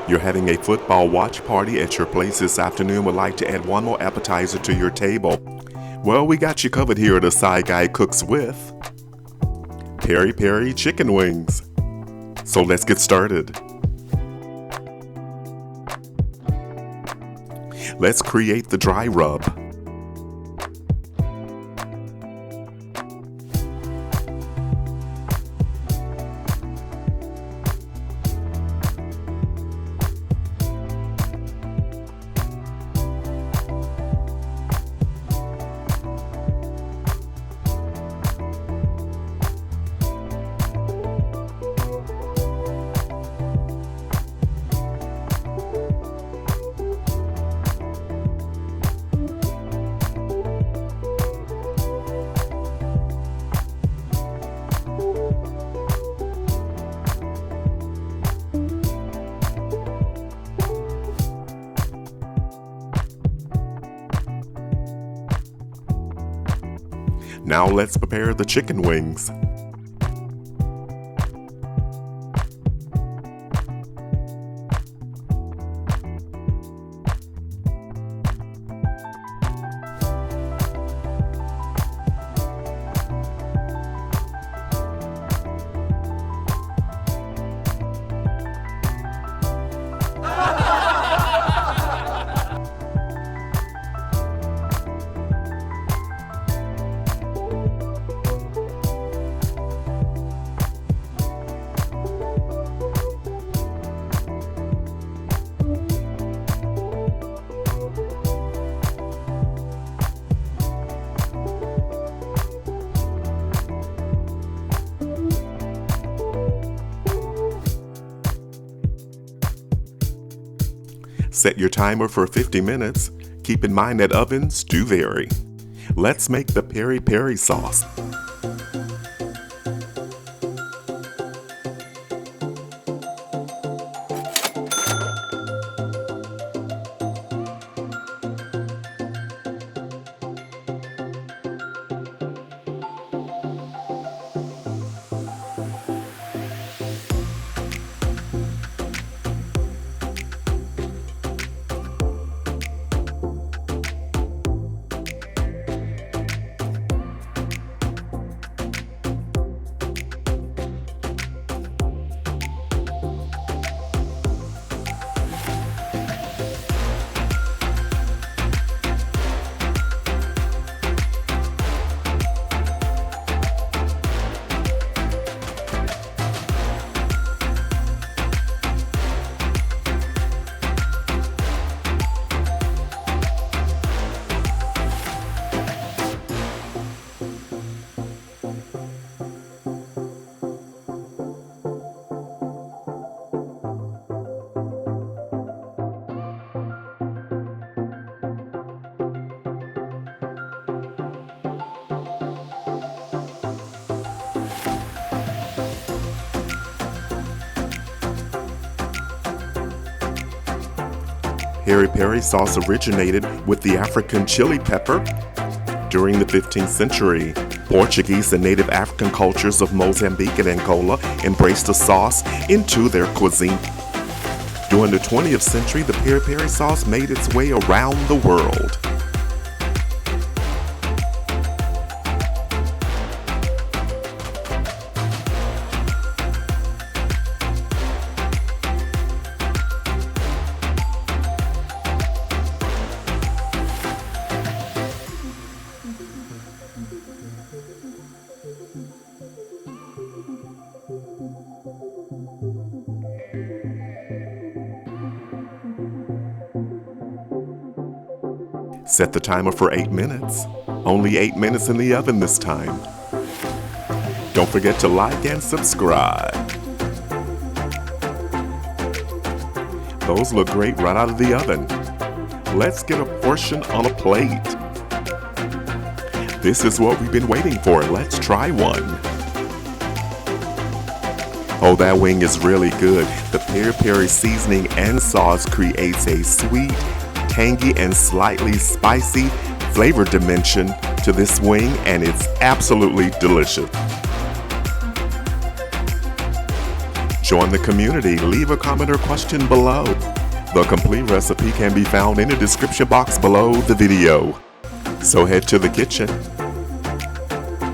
You're having a football watch party at your place this afternoon, would like to add one more appetizer to your table. Well, we got you covered here at A Side Guy Cooks with Peri Peri Chicken Wings. So let's get started. Let's create the dry rub. Now let's prepare the chicken wings. Set your timer for 50 minutes. Keep in mind that ovens do vary. Let's make the peri peri sauce. Peri peri sauce originated with the African chili pepper during the 15th century. Portuguese and native African cultures of Mozambique and Angola embraced the sauce into their cuisine. During the 20th century, the peri peri sauce made its way around the world. Set the timer for 8 minutes. Only 8 minutes in the oven this time. Don't forget to like and subscribe. Those look great right out of the oven. Let's get a portion on a plate. This is what we've been waiting for. Let's try one. Oh, that wing is really good. The peri peri seasoning and sauce creates a sweet, tangy, and slightly spicy flavor dimension to this wing, and it's absolutely delicious. Join the community, leave a comment or question below. The complete recipe can be found in the description box below the video. So head to the kitchen.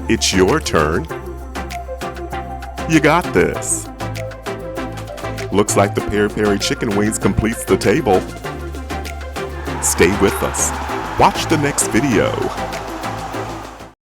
It's your turn. You got this. Looks like the Peri Peri Chicken Wings completes the table. Stay with us. Watch the next video.